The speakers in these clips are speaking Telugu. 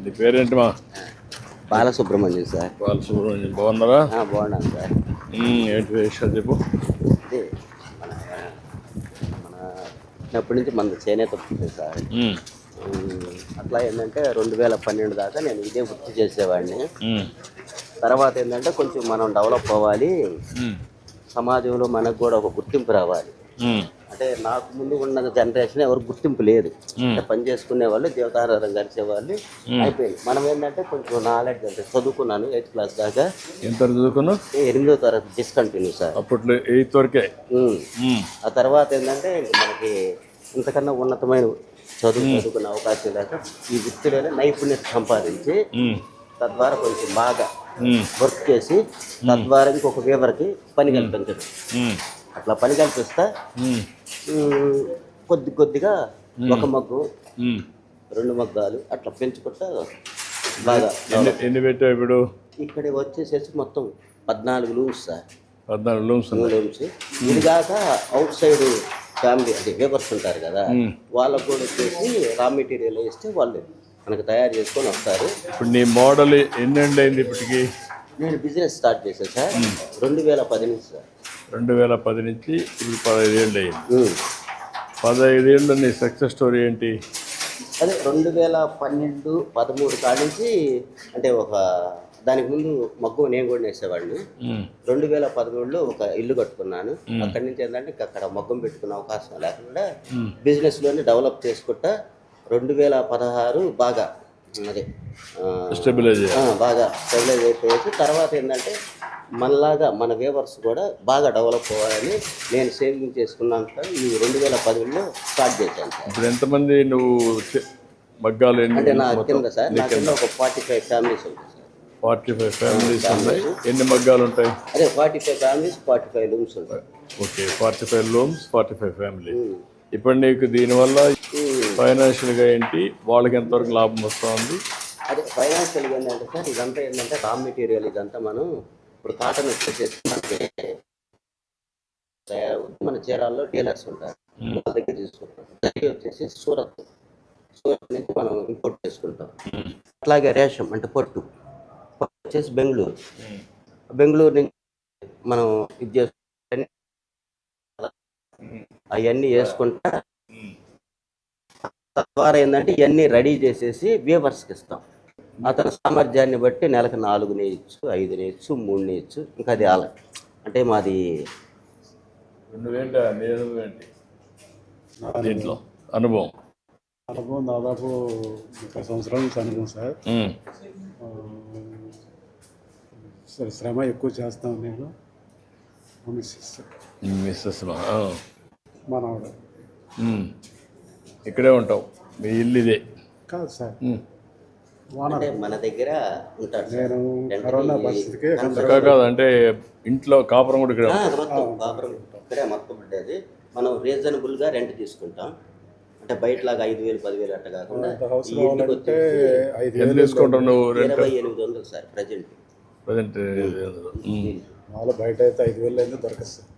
నీ పేరేంటి మా? బాలసుబ్రహ్మణ్యం సార్. బాలసుబ్రహ్మణ్యం. బాగున్నారా? బాగున్నాను సార్. ఏంటి విషయాలు చెప్పు. అదే మన మన చిన్నప్పటి నుంచి మన చేనేత వృత్తి సార్. అట్లా ఏంటంటే 2012 దాకా నేను ఇదే వృత్తి చేసేవాడిని. తర్వాత ఏంటంటే కొంచెం మనం డెవలప్ అవ్వాలి, సమాజంలో మనకు కూడా ఒక గుర్తింపు రావాలి. అంటే నాకు ముందు ఉన్న జనరేషన్ ఎవరు గుర్తింపు లేదు. అంటే పని చేసుకునే వాళ్ళు, జీవితాధారం కలిసేవాళ్ళు అయిపోయింది. మనం ఏంటంటే కొంచెం నాలెడ్జ్ అంటే చదువుకున్నాను 8th క్లాస్ దాకా. ఎంత చదువుకున్నావు? 8వ తరగతి డిస్కంటిన్యూ సార్. అప్పట్లో 8th వరకే. ఆ తర్వాత ఏంటంటే మనకి ఇంతకన్నా ఉన్నతమైన చదువుకునే అవకాశం లేక ఈ వృత్తిలోనే నైపుణ్యత సంపాదించి తద్వారా కొంచెం బాగా వర్క్ చేసి తద్వారా ఇంకొక వీవర్కి పని కల్పించడం. అట్లా పని కల్పిస్తా కొద్దిగా ఒక మగ్గు 2 మగ్గాలు అట్లా పెంచుకుంటా బాగా. ఎన్ని పెట్టావు ఇప్పుడు? ఇక్కడ వచ్చేసేసి మొత్తం 14 లూమ్స్ సార్. 14 లూమ్స్. ఇది కాక అవుట్ సైడ్ ఫ్యామిలీ అంటే వేవర్స్ ఉంటారు కదా, వాళ్ళకు కూడా వచ్చేసి రా మెటీరియల్ వేస్తే వాళ్ళు మనకు తయారు చేసుకొని వస్తారు. ఇప్పుడు నీ మోడల్ ఎన్ని అయింది ఇప్పటికి? నేను బిజినెస్ స్టార్ట్ చేశాను సార్ 2010 నుంచి సార్. 2010 నుంచి ఇప్పుడు 15 ఏళ్ళు అయింది. 15 ఏళ్ళు నీ సక్సెస్ స్టోరీ ఏంటి? అదే 2012-13 కాడి నుంచి అంటే ఒక దానికి ముందు మగ్గు నేను కూడా వేసేవాడిని. 2013లో ఒక ఇల్లు కట్టుకున్నాను. అక్కడి నుంచి ఏంటంటే అక్కడ మగ్గం పెట్టుకునే అవకాశం లేకుండా బిజినెస్లోనే డెవలప్ చేసుకుంటా 2016 బాగా అదే బాగా స్టెబిలైజ్ అయిపోయేసి తర్వాత ఏంటంటే మనలాగా మన వేవర్స్ కూడా బాగా డెవలప్ అవ్వాలని నేను సేవింగ్ చేసుకున్నాను. ఈ 2010లో స్టార్ట్ చేశాను సార్. ఇప్పుడు ఎంతమంది నువ్వు మగ్గాలు? అంటే నా కింద సార్, నా కింద ఒక 45 ఫ్యామిలీస్ ఉంటాయి సార్. 45 ఫ్యామిలీస్ ఉన్నాయి. ఎన్ని మగ్గాలు ఉంటాయి? అదే 45 ఫ్యామిలీస్ 45 లూమ్స్ ఉంటాయి. Okay, 45 looms 45 family. ఇప్పుడు నీకు దీనివల్ల ఫైనాన్షియల్గా ఏంటి, వాళ్ళకి ఎంతవరకు లాభం వస్తుంది? అదే ఫైనాన్షియల్గా ఏంటంటే సార్ ఇదంతా ఏంటంటే రా మెటీరియల్ ఇదంతా మనం ఇప్పుడు కాటన్ వచ్చేసి మన చీరాల్లో డీలర్స్ ఉంటారు, వాళ్ళ దగ్గర తీసుకుంటాం. దగ్గర వచ్చేసి సూరత్ నుంచి మనం ఇంపోర్ట్ చేసుకుంటాం. అట్లాగే రేషం అంటే పట్టు వచ్చేసి బెంగళూరు నుంచి మనం ఇది చేసుకుంటే అవన్నీ వేసుకుంటా తద్వారా ఏంటంటే ఇవన్నీ రెడీ చేసేసి వీవర్స్కి ఇస్తాం. అతని సామర్థ్యాన్ని బట్టి నెలకు 4 నేయచ్చు, 5 నేయచ్చు, 3 నేయచ్చు. ఇంకా అది అంటే మాది దీంట్లో అనుభవం దాదాపు 30 సంవత్సరాల నుంచి అనుభవం సార్. శ్రమ ఎక్కువ చేస్తాను నేను. మిస్సెస్ మనవాడ ఇక్కడే ఉంటావు? మీ ఇల్లు ఇదే కాదు సార్, అంటే మన దగ్గర ఉంటాడు. నేను కరోనా పరిస్థితికి కాదు అంటే ఇంట్లో కాపురం కూడా ఇక్కడ కాపురం ఇక్కడే మొత్తం ఉండేది. మనం రీజనబుల్గా రెంట్ తీసుకుంటాం. అంటే బయటలాగా 5,000 10,000 అట్ట కాకుండా 2800 సార్ ప్రజెంట్. మామూలు బయట అయితే 5,000 అయితే దొరకదు సార్.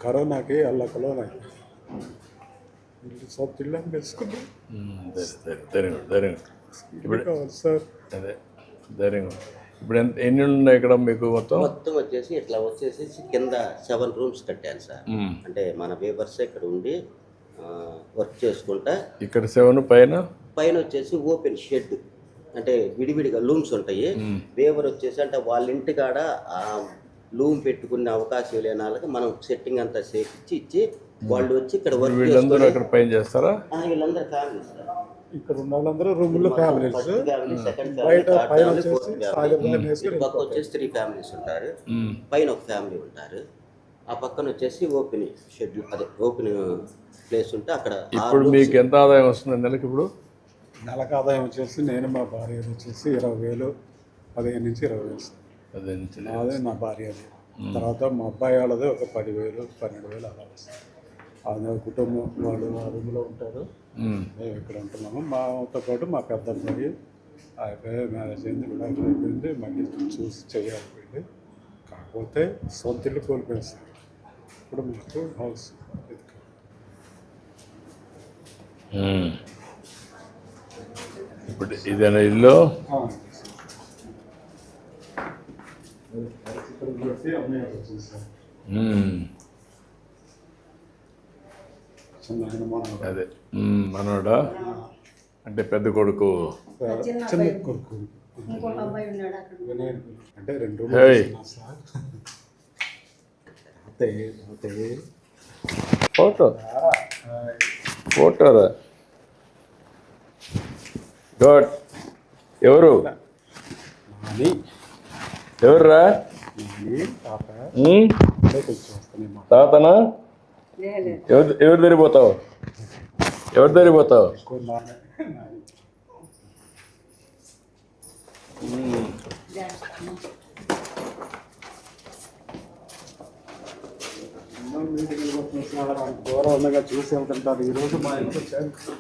కరోనాకి అల్లకలో సొంత ఇల్లు తెలుసుకున్నాం. సార్ అదే ధైర్యంగా. ఇప్పుడు ఎన్ని ఉన్నాయి ఇక్కడ మీకు? మొత్తం వచ్చేసి ఇట్లా వచ్చేసి కింద 7 రూమ్స్ కట్టాను సార్. అంటే మన వేవర్స్ ఇక్కడ ఉండి వర్క్ చేసుకుంటా. ఇక్కడ 7, పైన వచ్చేసి ఓపెన్ షెడ్ అంటే విడివిడిగా లూమ్స్ ఉంటాయి. వేవర్ వచ్చేసి అంటే వాళ్ళ ఇంటికాడ లూమ్ పెట్టుకునే అవకాశం లేని వాళ్ళకి మనం సెట్టింగ్ అంతా ఇచ్చి వాళ్ళు వచ్చి ఇక్కడ వర్క్ చేస్తారా? వీళ్ళందరూ ఫ్యామిలీస్ ఇక్కడ ఉన్న వాళ్ళందరూ రూమ్లో ఫ్యామిలీస్. వచ్చేసి 3 ఫ్యామిలీస్ ఉంటారు, పైన ఒక ఫ్యామిలీ ఉంటారు. ఆ పక్కన వచ్చేసి ఓపెన్ షెడ్ అదే ఓపెన్ ప్లేస్ ఉంటే అక్కడ. ఇప్పుడు మీకు ఎంత ఆదాయం వస్తుంది నెలకి? ఇప్పుడు నెలకు ఆదాయం వచ్చేసి నేను మా భార్య వచ్చేసి 20,000, 15 నుంచి 20,000 సార్. అదే నా భార్యది. తర్వాత మా అబ్బాయి వాళ్ళది ఒక 10,000, 12,000 అలా వస్తుంది. అదే కుటుంబం వాళ్ళు ఆ రూమ్లో ఉంటారు, మేము ఇక్కడ ఉంటున్నాము. మాతో పాటు మా పెద్ద అబ్బాయి అయిపోయి మ్యారేజ్ అయింది, విడాకులు అయిపోయింది, మళ్ళీ చూసి చేయాలిపోయింది. కాకపోతే సొంత ఇల్లు కోల్పోయింది సార్. ఇప్పుడు మాకు హౌస్ ఇప్పుడు ఇదేనా ఇల్లు? ఇక్కడ పెట్టి అమ్మాయి వచ్చింది సార్. చిన్న ఆయన మనవడు. అదే మనోడా అంటే పెద్ద కొడుకు. చిన్న కొడుకు వినాయకుడు. అంటే 2 రూమ్లు హేయ్. వేసుకున్నాం సార్. అతే ఫోటోరా గుడ్. ఎవరు నాని ఎవర్రా? నాని తాత కొంచెం వస్తాయి మా తాతనా? ఎవరు తెరిపోతావు? ఎవరు తెరిపోతావు? ఎక్కువ నాని. దూరం ఉండగా చూసి వెళ్తుంటారు. ఈరోజు మా ఇంట్లో ఎక్కువ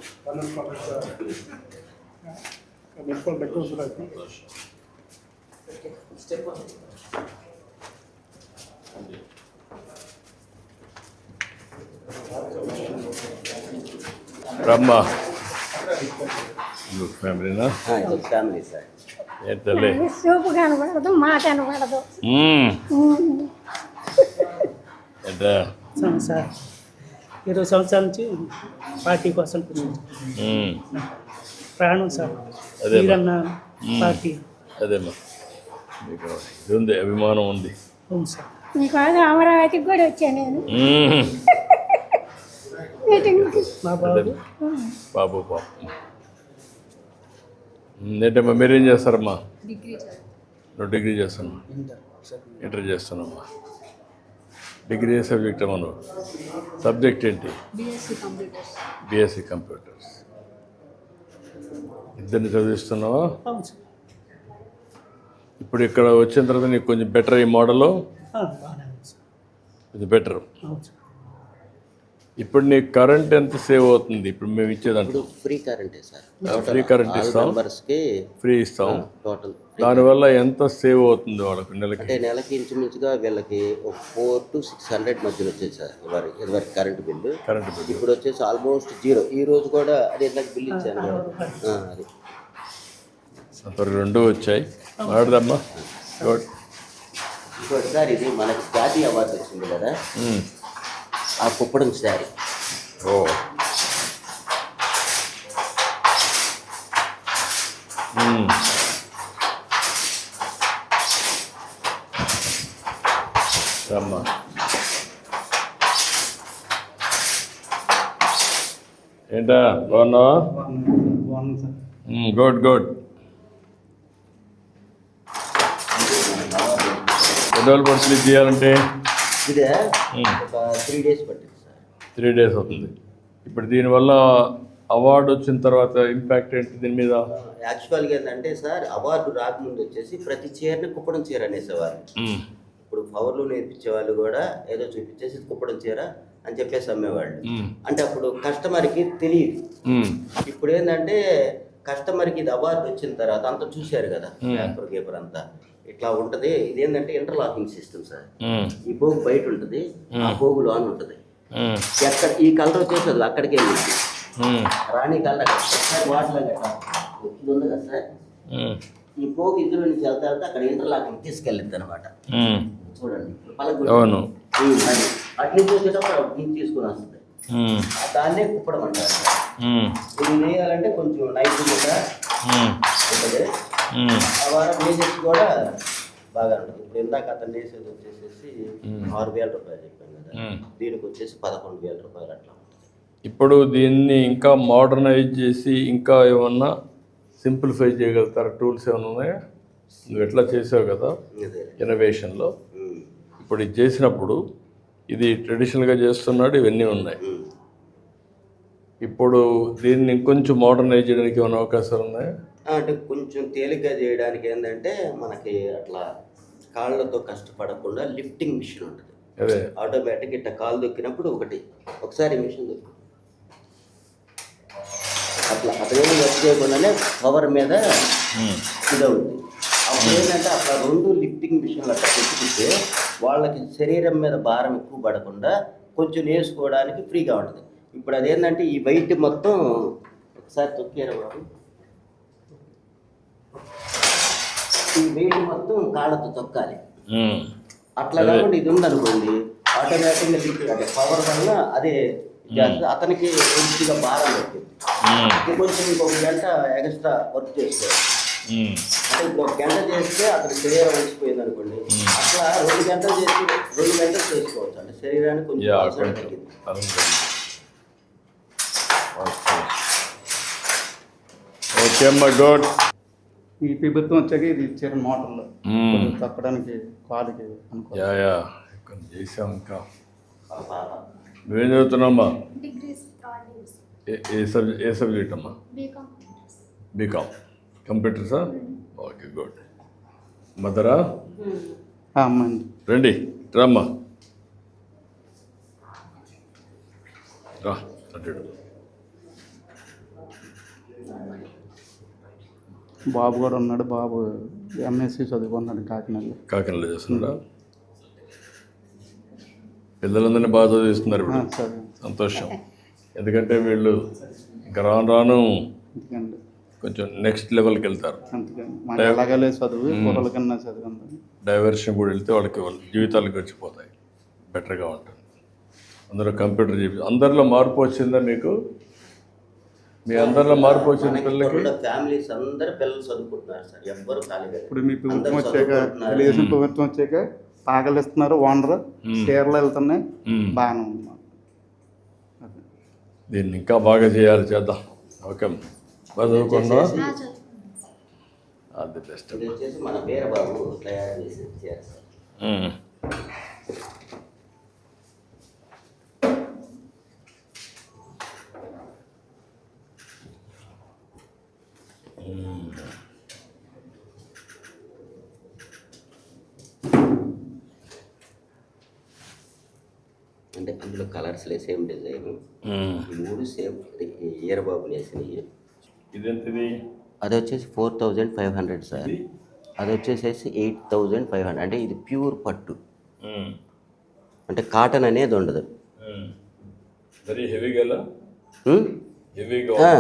రమ్మ ఫ్యామిలీనా? ఇది ఫ్యామిలీ సార్. ఏంటలే చూపు కనబడదు, మాట కనబడదు. ఏంటా సార్ 20 సంవత్సరాల నుంచి పార్టీ కోసం ప్రాణం సార్. అదే మీరన్న పార్టీ అదేమ్మా మీకు ఇది ఉంది, అభిమానం ఉంది. అవును సార్. మీకోసం అమరావతికి కూడా వచ్చాను నేను మీటింగ్. మా బాబు బాబు పాప ఏంటమ్మా మీరేం చేస్తారమ్మా? నువ్వు డిగ్రీ చేస్తాను, ఇంటర్ చేస్తున్నామ్మా. డిగ్రీ ఏ సబ్జెక్ట్ అమ్మా నువ్వు? సబ్జెక్ట్ ఏంటి? BSc computers. ఇద్దరిని చదివిస్తున్నావా? అవును సార్. ఇప్పుడు ఇక్కడ వచ్చిన తర్వాత నీకు కొంచెం బెటర్ ఈ మోడల్, బాగానే ఉంది సార్. కొంచెం బెటర్. అవును సార్. ఇప్పుడు నీకు కరెంట్ ఎంత సేవ్ అవుతుంది? ఇప్పుడు మేము ఇచ్చేదాంట్లో ఇప్పుడు ఫ్రీ కరెంటే సార్. ఫ్రీ కరెంట్ ఇస్తాం, మెంబర్స్కి ఫ్రీ ఇస్తాం. టోటల్ దానివల్ల ఎంత సేవ్ అవుతుంది వాళ్ళకు నెలకి? అంటే నెలకి ఇంచుమించుగా వీళ్ళకి 400 to 600 మధ్యలో వచ్చేది సార్. ఇదివరకు కరెంటు బిల్లు. కరెంట్ బిల్ ఇప్పుడు వచ్చేసి ఆల్మోస్ట్ 0. ఈ రోజు కూడా అది ఇందాక బిల్ ఇచ్చాను కదా. అది అప్పుడు 2 వచ్చాయి. మాట్లాడదమ్మా. గుడ్. ఇంకోటి సార్, ఇది మనకి జాతీయ అవార్డు వచ్చింది కదా, ఆ కుప్పడం శారీ. ఓ రమ్మా. ఏంటా బాగున్నావా? Good good. ఎన్ని రోజులు పడుతుంది చేయాలంటే? ఇదే ఒక 3 days పట్టింది సార్. 3 days అవుతుంది. ఇప్పుడు దీనివల్ల అవార్డు వచ్చిన తర్వాత ఇంపాక్ట్ ఏంటి దీని మీద? యాక్చువల్గా ఏంటంటే సార్, అవార్డు రాకముందు వచ్చేసి ప్రతి చీరని కుప్పడం చీర అనేసేవారు. ఇప్పుడు పవర్లు నేర్పించే వాళ్ళు కూడా ఏదో చూపించేసి కుప్పడం చీర అని చెప్పేసి అమ్మేవాళ్ళు. అంటే అప్పుడు కస్టమర్కి తెలియదు. ఇప్పుడు ఏంటంటే కస్టమర్కి ఇది అవార్డు వచ్చిన తర్వాత అంతా చూశారు కదా, పేపర్ గేపర్ అంతా ఇట్లా ఉంటుంది. ఇది ఏంటంటే ఇంటర్లాకింగ్ సిస్టమ్ సార్. ఈ పోగు బయట ఉంటుంది, ఆ పోగు లోన్ ఉంటుంది. ఎక్కడ ఈ కలర్ వచ్చేసి అక్కడికే వెళ్ళింది. రాణి కలర్ వాటిలో ఇది ఉంది కదా సార్, ఈ పోగు ఇందులో నుంచి వెళ్తా అక్కడ ఇంటర్లాకింగ్ తీసుకెళ్ళింది అనమాట. చూడండి అవును, అటు నుంచి వచ్చేటప్పుడు అటు నుంచి తీసుకుని వస్తుంది. దాన్నే కుప్పడం అంటారు. ఇది వేయాలంటే కొంచెం నైపుణ్యత ఉంటుంది. ఆ వారం వేసేసి కూడా బాగా ఉంటుంది. ఇప్పుడు ఇందాక అతను వేసేది వచ్చేసి 6,000 రూపాయలు చెప్పాను కదా, దీనికి వచ్చేసి 11,000 రూపాయలు అట్లా ఉంటుంది. ఇప్పుడు దీన్ని ఇంకా మోడర్నైజ్ చేసి ఇంకా ఏమన్నా సింప్లిఫై చేయగలుగుతారు? టూల్స్ ఏమైనా ఉన్నాయా? నువ్వు ఎట్లా చేసావు కదా ఇన్నోవేషన్లో, ఇప్పుడు ఇది చేసినప్పుడు ఇది ట్రెడిషనల్గా చేస్తున్నాడు, ఇవన్నీ ఉన్నాయి. ఇప్పుడు దీన్ని ఇంకొంచెం మోడర్నైజ్ చేయడానికి ఏమైనా అవకాశాలు ఉన్నాయా? అంటే కొంచెం తేలిగ్గా చేయడానికి ఏంటంటే మనకి అట్లా కాళ్ళతో కష్టపడకుండా లిఫ్టింగ్ మిషన్ ఉంటుంది. అదే ఆటోమేటిక్ ఇట్లా కాలు దొక్కినప్పుడు ఒకసారి మిషన్ దొక్కి అట్లా అతనేమో వర్క్ చేయకుండానే పవర్ మీద ఇది ఉంది. అప్పుడు ఏంటంటే అట్లా 2 లిఫ్టింగ్ మిషన్లు అట్లా పెట్టుకుంటే వాళ్ళకి శరీరం మీద భారం ఎక్కువ పడకుండా కొంచెం వేసుకోవడానికి ఫ్రీగా ఉంటుంది. ఇప్పుడు అదేంటంటే ఈ వెయిట్ మొత్తం ఒకసారి తొక్కారు బాబు, ఈ వెయిట్ మొత్తం కాళ్ళతో తొక్కాలి. ఉమ్. అట్లా కాకుండా ఇది ఉందనుకోండి ఆటోమేటిక్గా లిక్విడ్ అంటే పవర్ వల్ల అదే చేస్తుంది. అతనికి కొద్దిగా భారం పెట్టింది. కొంచెం ఇంకొక గంట ఎక్స్ట్రా వర్క్ చేసుకోవాలి. అంటే ఇప్పుడు ఒక గంట చేస్తే అతని శరీరం వచ్చిపోయింది అనుకోండి, అట్లా 2 గంటలు చేసి 2 గంటలు చేసుకోవచ్చు. అంటే శరీరానికి కొంచెం అవసరం తగ్గింది. ఓకే అమ్మా, గుడ్. ఈ ప్రభుత్వం వచ్చాక ఇది ఇచ్చారు మోటార్లు తప్పడానికి కాలుకి అనుకో. యా కొంచెం చేసాం. ఇంకా నువ్వేం చదువుతున్నామ్మా? డిగ్రీస్ ఏ సబ్జెక్ట్ అమ్మా? బీకామ్ కంప్యూటర్సా? Okay, good. మదరా అమ్మండి రండి, రామ్మా, రా. అటు బాబు కూడా ఉన్నాడు. బాబు ఎంఎస్సి చదువుకున్నాడు కాకినాడలో చేస్తున్నాడా? పిల్లలందరినీ బాగా చదివిస్తున్నారు ఇప్పుడు. సరే సంతోషం. ఎందుకంటే వీళ్ళు ఇంకా రాను రాను ఎందుకండి కొంచెం నెక్స్ట్ లెవెల్కి వెళ్తారు. అందుకని మన ఎలాగలే చదువు కుర్రల కన్నా చదువు డైవర్షన్ కూడా వెళ్తే వాళ్ళకి వాళ్ళ జీవితాలు గడిచిపోతాయి, బెటర్గా ఉంటుంది. అందులో కంప్యూటర్ అందరిలో మార్పు వచ్చిందా మీకు? మీ అందరిలో మార్పు వచ్చింది పిల్లలకి? ఫ్యామిలీస్ అందరు పిల్లలు చదువుకుంటున్నారు సార్, ఎవ్వరు ఖాళీగా. ఇప్పుడు మీ ప్రభుత్వం వచ్చాక తెలుగుదేశం ప్రభుత్వం వచ్చాక పాకలు ఇస్తున్నారు, ఓనర్ చీరలు వెళ్తున్నాయి, బాగానే ఉంది. దీన్ని ఇంకా బాగా చేయాలి, చేద్దాం. ఓకే, బాగా చదువుకుంటున్నా? అది బెస్ట్. ఇది వచ్చేసి మన వీరబాబు తయారు చేసి చేస్తారు. అంటే అందులో కలర్స్లే సేమ్ డిజైన్, 3 సేమ్. వీరబాబుని వేసినవి. ఇదేంటిది? అది వచ్చేసి 4500 సార్. అది వచ్చేసేసి 8500. అంటే ఇది ప్యూర్ పట్టు, అంటే కాటన్ అనేది ఉండదు. వెరీ హెవీగా హెవీగా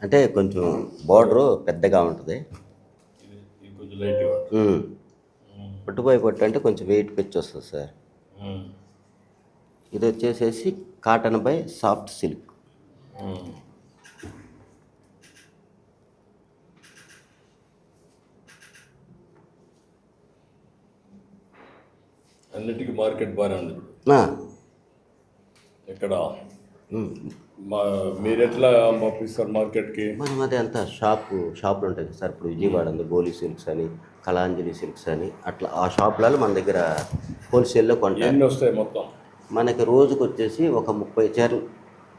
అంటే కొంచెం బార్డరు పెద్దగా ఉంటుంది. కొంచెం లైట్గా పట్టుపోయి పట్టు అంటే కొంచెం వెయిట్ పెంచి వస్తుంది సార్. ఇది వచ్చేసేసి కాటన్ బై సాఫ్ట్ సిల్క్. అన్నిటికీ మార్కెట్ బాగానే ఉంది ఇప్పుడు. ఎక్కడ మీరు ఎట్లా పంపిస్తారు మార్కెట్కి? మనం అదే అంతా షాపులు ఉంటాయి సార్. ఇప్పుడు విజయవాడ ఉంది, గోలీ సిల్క్స్ అని, కళాంజలి సిల్క్స్ అని, అట్లా ఆ షాపులలో మన దగ్గర హోల్సేల్లో కొంటారు. ఎన్ని వస్తాయి మొత్తం? మనకి రోజుకు వచ్చేసి ఒక 30 చీరలు,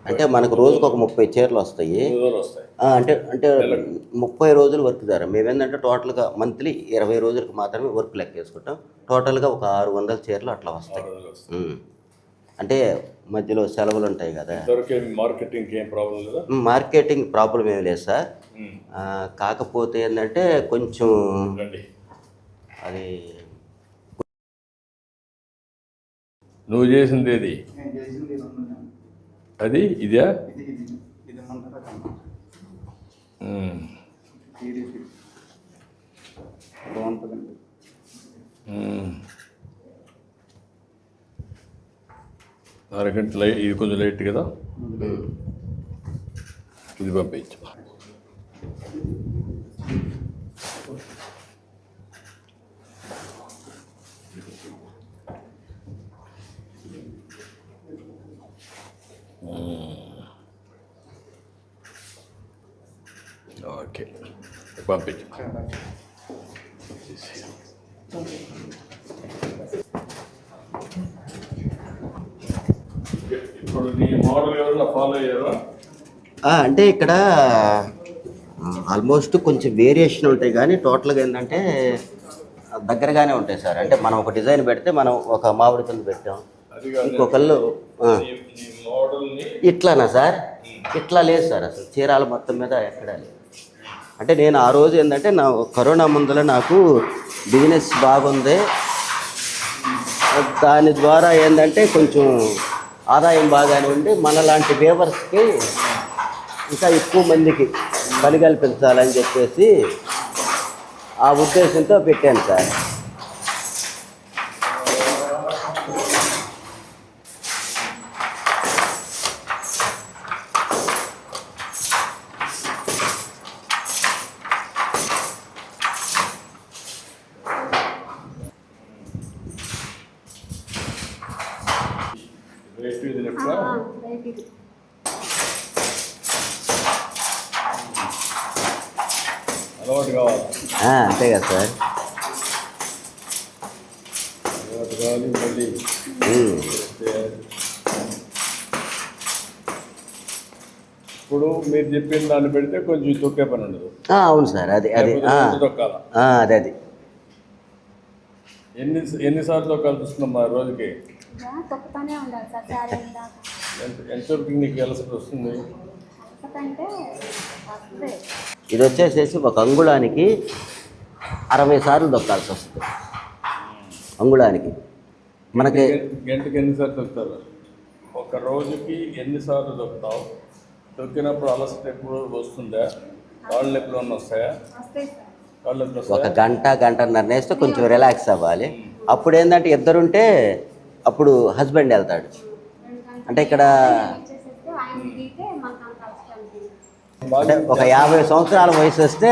అంటే మనకు రోజుకు ఒక 30 చీరలు వస్తాయి. అంటే 30 రోజులు వర్క్ ద్వారా మేమేంటంటే టోటల్గా మంత్లీ 20 రోజులకు మాత్రమే వర్క్ లెక్క వేసుకుంటాం. టోటల్గా ఒక 600 చీరలు అట్లా వస్తాయి. అంటే మధ్యలో సెలవులు ఉంటాయి కదా. మార్కెటింగ్ ఏం ప్రాబ్లం లేదా? మార్కెటింగ్ ప్రాబ్లం ఏమి లేదు సార్. కాకపోతే ఏంటంటే కొంచెం అది నువ్వు చేసింది ఏది? అది ఇదా? బాగుంటుందండి. అరగంట లైట్, ఇది కొంచెం లైట్ కదా, ఇది పంపించు. ఓకే, పంపించు. ఇప్పుడు నీ మోడల్ ఎవరైనా ఫాలో అయ్యారా? అంటే ఇక్కడ ఆల్మోస్ట్ కొంచెం వేరియేషన్ ఉంటాయి, కానీ టోటల్గా ఏంటంటే దగ్గరగానే ఉంటాయి సార్. అంటే మనం ఒక డిజైన్ పెడితే మనం ఒక మామిడి కింద పెట్టాం, ఇంకొకళ్ళు ఇట్లానా సార్? ఇట్లా లేదు సార్, అసలు చీరాల మొత్తం మీద ఎక్కడా లేదు. అంటే నేను ఆ రోజు ఏంటంటే నా కరోనా ముందర నాకు బిజినెస్ బాగుంది, దాని ద్వారా ఏంటంటే కొంచెం ఆదాయం బాగానే ఉండి మనలాంటి వేవర్స్కి ఇంకా ఎక్కువ మందికి పని కల్పించాలని చెప్పేసి ఆ ఉద్దేశంతో పెట్టాను సార్. రైట్ ఇది లెఫ్ట్ అలవాటు కావాలి. అంతే కదా సార్. అలవాటు కావాలి మళ్ళీ ఇప్పుడు మీరు చెప్పిన దాన్ని పెడితే కొంచెం తొక్కే పని ఉండదు. అవును సార్. అది తొక్కాల. అది ఎన్నిసార్లు తొక్కాలి చూస్తున్నామ్మా రోజుకి? తొక్కుతూనే ఉండాలి సార్ చాలా దాకా. ఎంతవరకు నీకు ఎలసట వస్తుంది? అంటే వస్తుంది. ఇది వచ్చేసేసి ఒక అంగుళానికి 60 సార్లు దొక్కాల్సి వస్తుంది. అంగుళానికి మనకి గంటకి ఎన్నిసార్లు తొక్కుతారు? ఒక రోజుకి ఎన్నిసార్లు తొక్కుతావు? తొక్కినప్పుడు అలసట ఎప్పుడు వస్తుందా? కాళ్ళు నొప్పులు ఏమన్నా వస్తాయా? వస్తాయి సార్. కాళ్ళు నొప్పులు ఒక వస్తాయా? గంటన్నర వేస్తే కొంచెం రిలాక్స్ అవ్వాలి. అప్పుడు ఏంటంటే ఇద్దరుంటే అప్పుడు హస్బెండ్ వెళ్తాడు. అంటే ఇక్కడ వచ్చేసేస్తే ఆయన దిగితే మనకు అంత అవసరం లేదు. అంటే ఒక 50 సంవత్సరాల వయసు వస్తే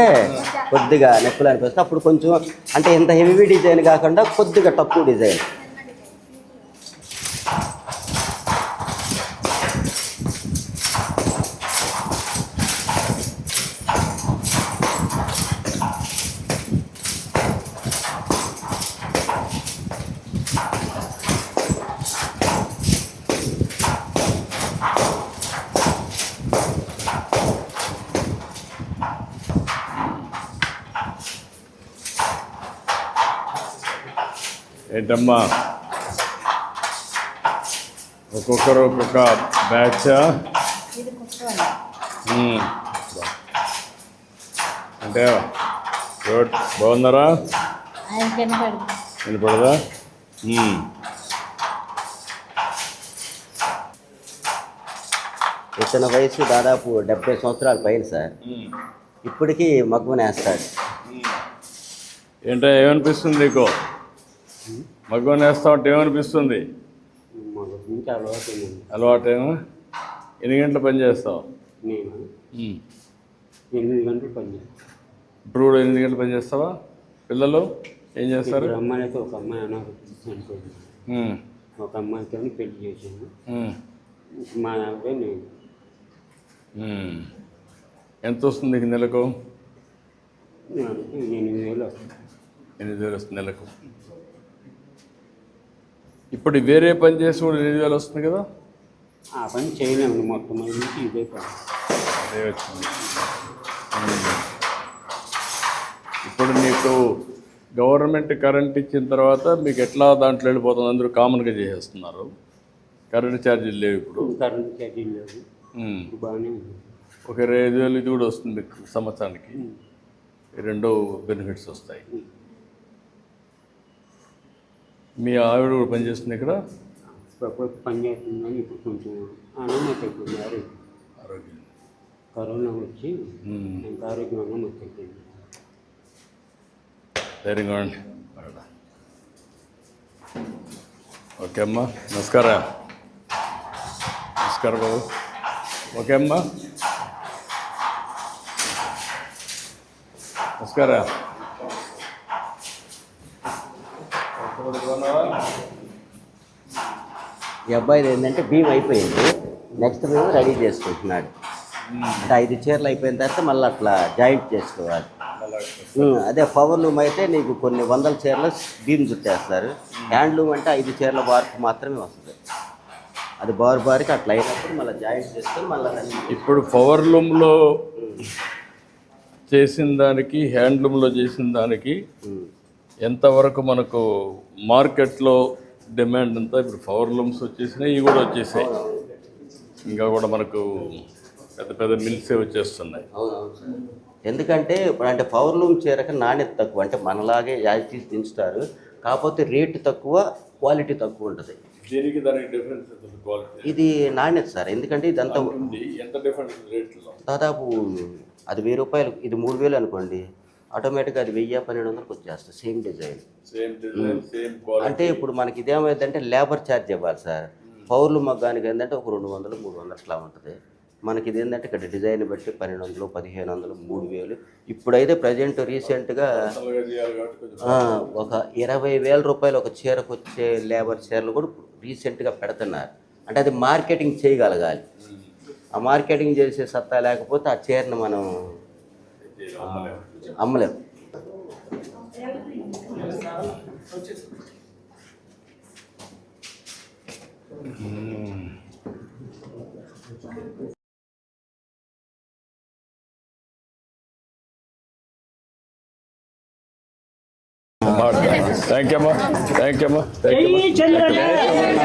కొద్దిగా నొప్పులు అనిపిస్తే అప్పుడు కొంచెం అంటే ఇంత హెవీ డిజైన్ కాకుండా కొద్దిగా తక్కువ డిజైన్. ఏంటమ్మా ఒక్కొక్కరు ఒక్కొక్క బ్యాచా? ఇది కూర్చోండి. అంటే గుడ్. బాగున్నారా? ఆయన కనపడదు. వినపడదా? ఇతని వయసు దాదాపు 70 సంవత్సరాల పైన సార్. ఇప్పటికీ మగ్గున వేస్తాడు. ఏంటో ఏమనిపిస్తుంది నీకు? మగ్గం వేస్తా ఉంటే ఏమనిపిస్తుంది? అలవాటేమో. ఎన్ని గంటలు పని చేస్తావు? 8 గంటలు పని చేస్తాను. ఇప్పుడు కూడా 8 గంటలు పని చేస్తావా? పిల్లలు ఏం చేస్తారు? అమ్మాయితో ఒక అమ్మాయి అనాథ, ఒక అమ్మాయితో పెళ్లి చేశాను. మా ఆవిడ నేను. ఎంత వస్తుంది నీకు నెలకు? 8,000 వస్తుంది. 8,000 వస్తుంది నెలకు. ఇప్పుడు వేరే పని చేసి కూడా 8,000 వస్తుంది కదా? ఆ పని చేయలేము. మొత్తం నుంచి ఇదే పని. అదే వచ్చింది. ఇప్పుడు నీకు గవర్నమెంట్ కరెంట్ ఇచ్చిన తర్వాత మీకు ఎట్లా దాంట్లో వెళ్ళిపోతుంది? అందరూ కామన్గా చేసేస్తున్నారు. కరెంట్ ఛార్జీలు లేవు ఇప్పుడు. కరెంట్ ఛార్జీలు లేవు. బాగానే ఉంది. ఒక 5,000 ఇది కూడా వస్తుంది మీకు సంవత్సరానికి. రెండు బెనిఫిట్స్ వస్తాయి. మీ ఆవిడ కూడా పనిచేస్తుంది ఇక్కడ? పని చేస్తుందని ఇప్పుడు కొంచెం ఆరోగ్యం ఆరోగ్యం కరోనా వచ్చి ఇంకా ఆరోగ్యంగా మొత్తం ధైర్యంగా ఉండి. ఓకే అమ్మా. నమస్కారం. నమస్కారం బాబు. ఓకే అమ్మా. నమస్కారం. ఈ అబ్బాయిది ఏంటంటే భీమ్ అయిపోయింది. నెక్స్ట్ భీమ్ రెడీ చేసుకుంటున్నాడు. అంటే 5 చీరలు అయిపోయిన తర్వాత మళ్ళీ అట్లా జాయింట్ చేసుకోవాలి. అదే పవర్ లూమ్ అయితే నీకు కొన్ని 100 చీరలు భీమ్ చుట్టేస్తారు. హ్యాండ్లూమ్ అంటే 5 చీరల బార్కు మాత్రమే వస్తుంది. అది బార్కి అట్లా అయినప్పుడు మళ్ళీ జాయింట్ చేసుకొని మళ్ళీ. ఇప్పుడు పవర్ లూమ్లో చేసిన దానికి హ్యాండ్లూమ్లో చేసిన దానికి ఎంతవరకు మనకు మార్కెట్లో డిమాండ్ అంతా? ఇప్పుడు పవర్ లూమ్స్ వచ్చేసినాయి, ఇవి కూడా వచ్చేసాయి. ఇంకా కూడా మనకు పెద్ద పెద్ద మిల్సే వచ్చేస్తున్నాయి. ఎందుకంటే ఇప్పుడు అంటే పవర్ లూమ్ చీరక నాణ్యత తక్కువ. అంటే మనలాగే యాజిటీ దించుతారు, కాకపోతే రేటు తక్కువ, క్వాలిటీ తక్కువ ఉంటుంది. దీనికి దానికి డిఫరెన్స్ క్వాలిటీ? ఇది నాణ్యత సార్. ఎందుకంటే ఇదంతా ఎంత డిఫరెన్స్ రేట్లో? దాదాపు అది 1000 రూపాయలు, ఇది 3,000 అనుకోండి. ఆటోమేటిక్గా అది 1000-1200కి వచ్చేస్తుంది same design. Same design same quality. అంటే ఇప్పుడు మనకి ఇదేమైందంటే లేబర్ ఛార్జ్ ఇవ్వాలి సార్. పౌర్లు మగ్గానికి ఏంటంటే ఒక 200-300 అట్లా ఉంటుంది. మనకి ఇది ఏంటంటే ఇక్కడ డిజైన్ బట్టి 1200, 1500, 3000. ఇప్పుడైతే ప్రజెంట్ రీసెంట్గా చేయాలి కాబట్టి కొంచెం ఒక 20,000 రూపాయలు ఒక చీరకు వచ్చే లేబర్ చీరలు కూడా రీసెంట్గా పెడుతున్నారు. అంటే అది మార్కెటింగ్ చేయగలగాలి. ఆ మార్కెటింగ్ చేసే సత్తా లేకపోతే ఆ చీరను మనం అమ్మలేము. థ్యాంక్ యూ అమ్మా. థ్యాంక్ యూ అమ్మా. జై చంద్రబాబు.